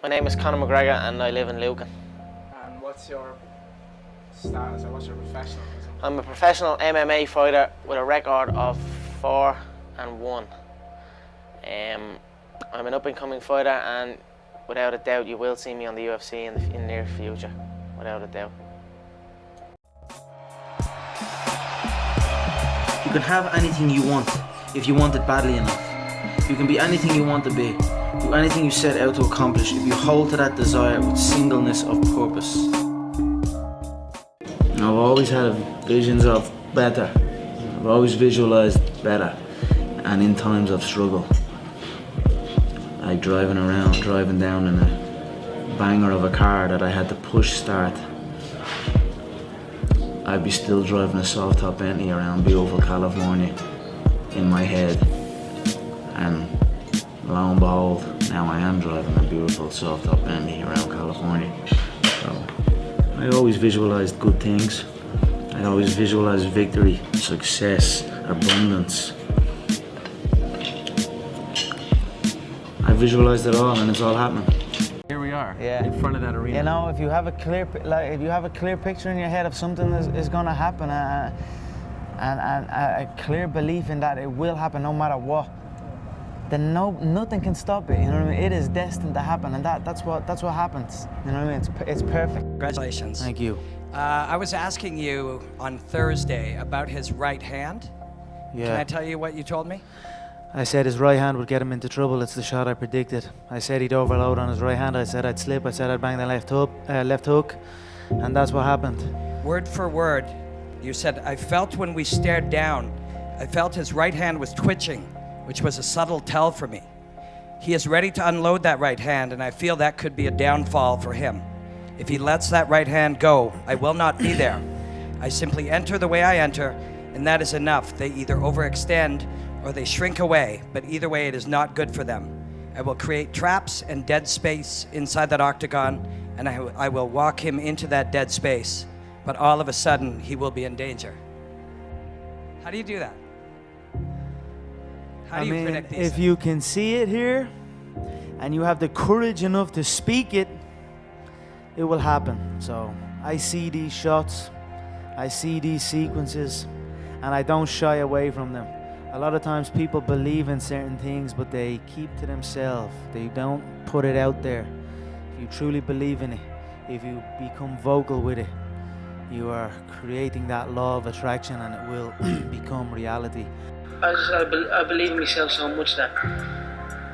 My name is Conor McGregor and I live in Lucan. And what's your status, or what's your professionalism? I'm a professional MMA fighter with a record of 4-1. I'm an up-and-coming fighter, and without a doubt you will see me on the UFC in the near future, without a doubt. You can have anything you want if you want it badly enough. You can be anything you want to be, do anything you set out to accomplish if you hold to that desire with singleness of purpose. I've always had visions of better. I've always visualized better, and in times of struggle, like driving down in a banger of a car that I had to push start, I'd be still driving a soft top Bentley around beautiful California in my head, and lo and behold, now I am driving a beautiful soft top Bentley around California. So I always visualized good things. I always visualized victory, success, abundance. I visualized it all, and it's all happening. Here we are, Yeah. in front of that arena. You know, if you have a clear picture in your head of something is going to happen, and a clear belief in that it will happen no matter what, then nothing can stop it. You know what I mean? It is destined to happen, and that's what happens. You know what I mean? It's perfect. Congratulations. Thank you. I was asking you on Thursday about his right hand. Yeah. Can I tell you what you told me? I said his right hand would get him into trouble. It's the shot I predicted. I said he'd overload on his right hand. I said I'd slip. I said I'd bang the left hook, and that's what happened. Word for word, you said, I felt when we stared down, I felt his right hand was twitching, which was a subtle tell for me. He is ready to unload that right hand, and I feel that could be a downfall for him. If he lets that right hand go, I will not be there. I simply enter the way I enter, and that is enough. They either overextend or they shrink away, but either way it is not good for them. I will create traps and dead space inside that octagon, and I will walk him into that dead space, but all of a sudden he will be in danger. How do you do that? How do you predict these if things? you can see it here, and you have the courage enough to speak it, it will happen. So I see these shots, I see these sequences, and I don't shy away from them. A lot of times people believe in certain things, but they keep to themselves. They don't put it out there. If you truly believe in it, if you become vocal with it, you are creating that law of attraction, and it will become reality. I believe in myself so much that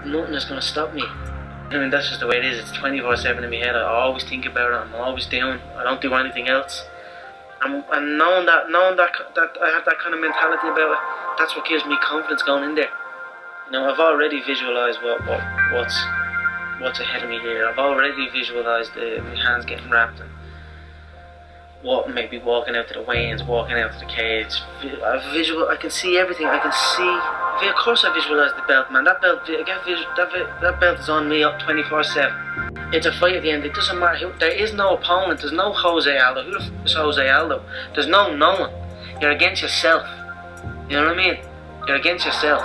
nothing is going to stop me. I mean, that's just the way it is. It's 24/7 in my head. I always think about it. I'm always doing. I don't do anything else. And knowing that I have that kind of mentality about it, that's what gives me confidence going in there. You know, I've already visualised what's ahead of me here. I've already visualised my hands getting wrapped, and maybe walking out to the weigh-ins, walking out to the cage. I can see everything. I can see. Of course, I visualise the belt, man. That belt is on me up 24/7. It's a fight at the end. It doesn't matter who. There is no opponent. There's no Jose Aldo. Who the f is Jose Aldo? There's no one. You're against yourself. You know what I mean? You're against yourself.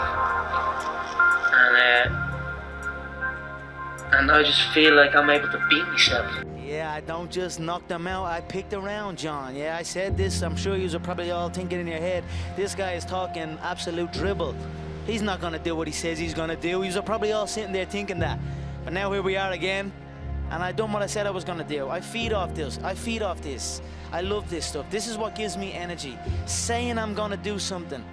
And I just feel like I'm able to beat myself. Yeah, I don't just knock them out, I picked around, John. Yeah, I said this, I'm sure you're probably all thinking in your head, this guy is talking absolute dribble. He's not gonna do what he says he's gonna do. You're probably all sitting there thinking that. But now here we are again, and I done what I said I was gonna do. I feed off this, I love this stuff. This is what gives me energy. Saying I'm gonna do something,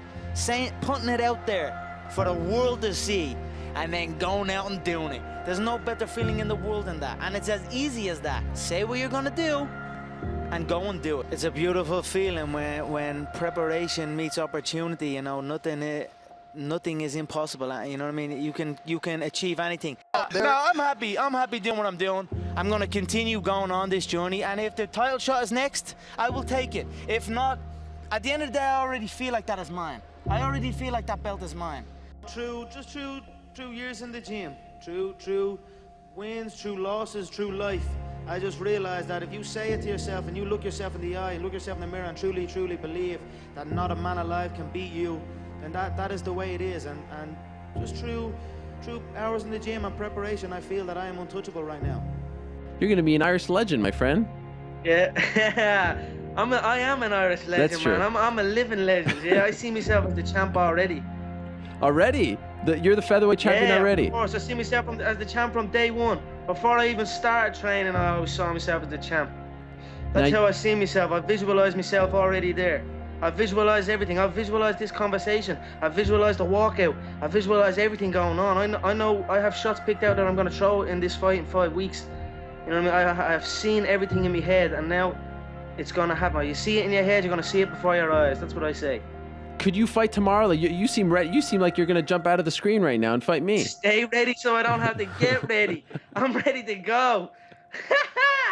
putting it out there for the world to see, and then going out and doing it. There's no better feeling in the world than that, and it's as easy as that. Say what you're gonna do, and go and do it. It's a beautiful feeling when preparation meets opportunity. You know, nothing is impossible. You know what I mean? You can achieve anything. No, I'm happy doing what I'm doing. I'm gonna continue going on this journey, and if the title shot is next, I will take it. If not, at the end of the day, I already feel like that is mine. I already feel like that belt is mine. True years in the gym, true wins, true losses, true life. I just realized that if you say it to yourself and you look yourself in the eye and look yourself in the mirror and truly believe that not a man alive can beat you, then that is the way it is. And just true through hours in the gym and preparation, I feel that I am untouchable right now. You're going to be an Irish legend, my friend. Yeah, I am an Irish legend, That's true. man. I'm a living legend. Yeah, I see myself as the champ already. Already? You're the featherweight champion already? Of course. I see myself as the champ from day one. Before I even started training, I always saw myself as the champ. That's how I see myself. I visualize myself already there. I visualize everything. I visualize this conversation. I visualize the walkout. I visualize everything going on. I know I have shots picked out that I'm going to throw in this fight in 5 weeks. You know what I mean? I've seen everything in my head, and now it's going to happen. You see it in your head, you're going to see it before your eyes. That's what I say. Could you fight tomorrow? Like, you seem ready. You seem like you're going to jump out of the screen right now and fight me. Stay ready so I don't have to get ready. I'm ready to go.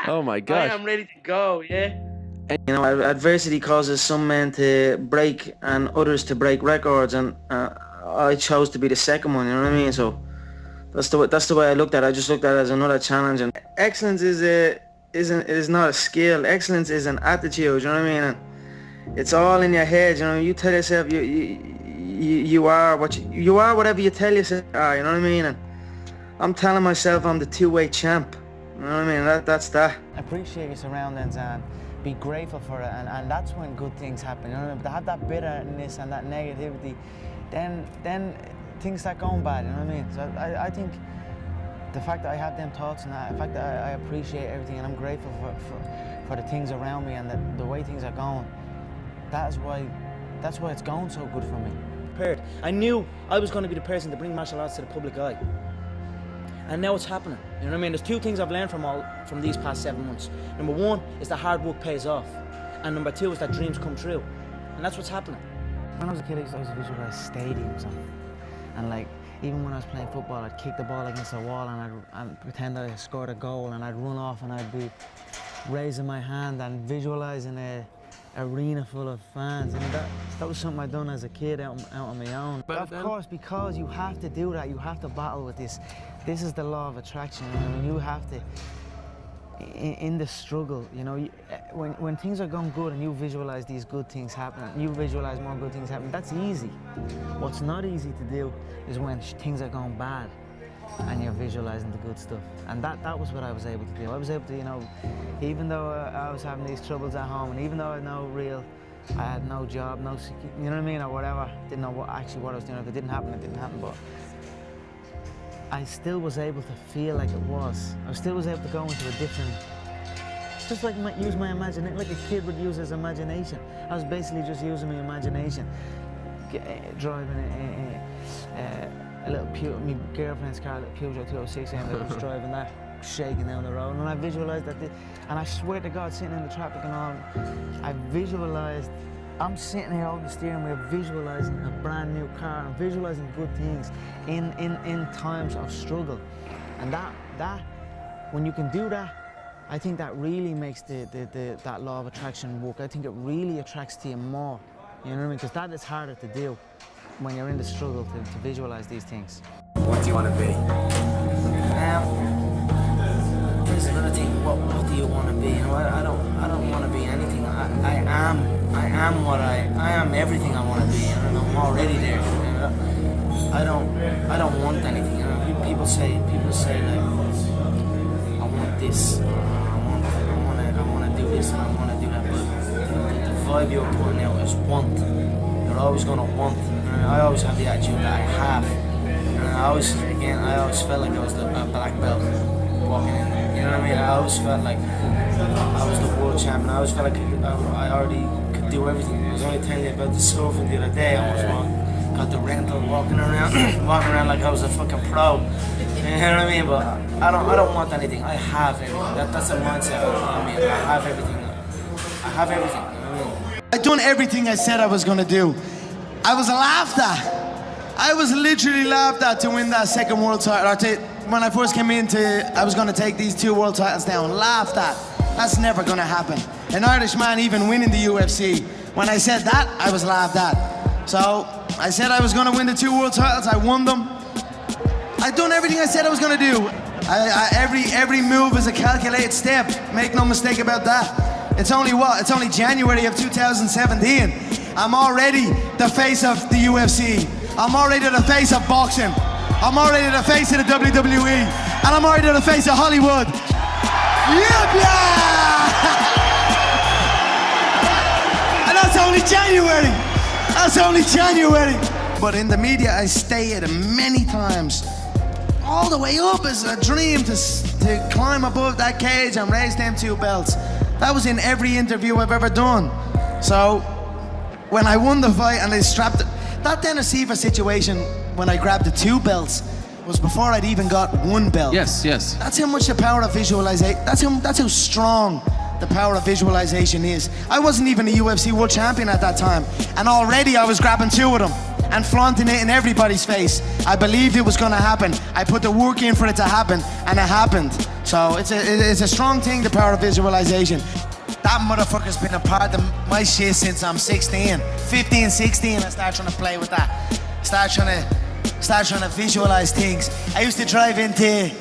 Oh my gosh. I am ready to go, yeah. You know, adversity causes some men to break and others to break records, and I chose to be the second one. You know what I mean? So that's the way I looked at it. I just looked at it as another challenge. And excellence is not a skill. Excellence is an attitude. You know what I mean? And it's all in your head. You know, you tell yourself you are what you are, whatever you tell yourself you are. You know what I mean? And I'm telling myself I'm the two-weight champ. You know what I mean? That's that. Appreciate your surroundings and be grateful for it, and that's when good things happen. You know what I mean? But to have that bitterness and that negativity, then things start going bad. You know what I mean? So I think the fact that I have them thoughts and the fact that I appreciate everything and I'm grateful for the things around me and the way things are going, that's why it's going so good for me. I knew I was going to be the person to bring martial arts to the public eye. And now it's happening. You know what I mean? There's two things I've learned from these past 7 months. Number one is that hard work pays off. And number two is that dreams come true. And that's what's happening. When I was a kid, I used to visualize stadiums and like, even when I was playing football, I'd kick the ball against the wall and I'd pretend I scored a goal and I'd run off and I'd be raising my hand and visualizing a arena full of fans. And that was something I'd done as a kid out on my own. But of course, because you have to do that, you have to battle with this. This is the law of attraction. I mean, you have to, in the struggle, you know, when things are going good and you visualize these good things happening, you visualize more good things happening, that's easy. What's not easy to do is when things are going bad and you're visualizing the good stuff. And that was what I was able to do. I was able to, you know, even though I was having these troubles at home and even though I had no job, you know what I mean, or whatever, didn't know what I was doing. If it didn't happen, but I still was able to feel like it was. I still was able to go into a different, just like use my imagination, like a kid would use his imagination. I was basically just using my imagination, driving a little my girlfriend's car, a little Peugeot 206, and I was driving that, shaking down the road, and I visualized that, and I swear to God, sitting in the traffic and all, I visualized, I'm sitting here holding the steering wheel, visualizing a brand new car, and visualizing good things in times of struggle. And that when you can do that, I think that really makes that law of attraction work. I think it really attracts to you more. You know what I mean? Because that is harder to do when you're in the struggle to visualize these things. What do you want to be? Here's another thing. What do you want to be? You know, I don't want to be anything. I am everything I want to be. And I'm already there. You know? I don't want anything. You know? People say like, I want this. I want to do this and I want to do that. But the vibe you're putting out is want. You're always going to want. And I always have the attitude that I have. And I always felt like I was a black belt walking in. You know what I mean? I always felt like I was the world champion. I always felt like I already could do everything. I was only telling you about the surfing the other day. I got the rental, walking around like I was a fucking pro. You know what I mean? But I don't want anything. I have everything. That's a mindset. You know what I mean? I have everything. I have everything. You know what I mean? I'd done everything I said I was going to do. I was laughed at. I was literally laughed at to win that second world title. When I first came I was going to take these 2 world titles down. Laughed at. That's never going to happen. An Irish man even winning the UFC. When I said that, I was laughed at. So I said I was going to win the 2 world titles. I won them. I'd done everything I said I was going to do. Every move is a calculated step. Make no mistake about that. It's only January of 2017. I'm already the face of the UFC. I'm already the face of boxing. I'm already the face of the WWE, and I'm already the face of Hollywood. And that's only January. That's only January. But in the media, I stated many times, all the way up is a dream to climb above that cage and raise them 2 belts. That was in every interview I've ever done. So when I won the fight and they strapped it, that Dennis Siver situation when I grabbed the 2 belts was before I'd even got 1 belt. Yes. That's how much the power of visualization, that's how strong the power of visualization is. I wasn't even a UFC world champion at that time, and already I was grabbing 2 of them and flaunting it in everybody's face. I believed it was gonna happen. I put the work in for it to happen, and it happened. So it's a strong thing, the power of visualization. That motherfucker's been a part of my shit since I'm 16. 15, 16, I started trying to play with that. Start trying to visualize things. I used to drive into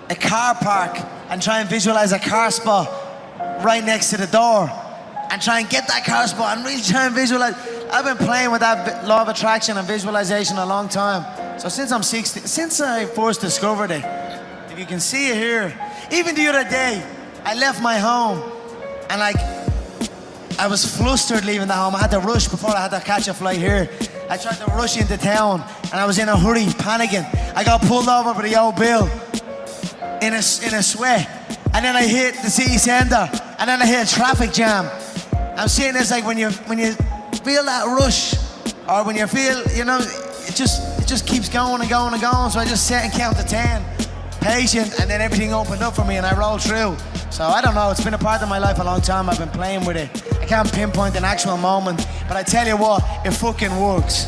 a car park and try and visualize a car spot right next to the door and try and get that car spot and really try and visualize. I've been playing with that law of attraction and visualization a long time. So since I'm 16, since I first discovered it, if you can see it here, even the other day, I left my home and I was flustered leaving the home. I had to rush before I had to catch a flight here. I tried to rush into town and I was in a hurry, panicking. I got pulled over by the old Bill in a sweat. And then I hit the city centre and then I hit a traffic jam. I'm saying it's like when you feel that rush, or when you feel, it just keeps going and going and going. So I just sit and count to 10, patient, and then everything opened up for me and I rolled through. So I don't know, it's been a part of my life a long time. I've been playing with it. I can't pinpoint an actual moment, but I tell you what, it fucking works.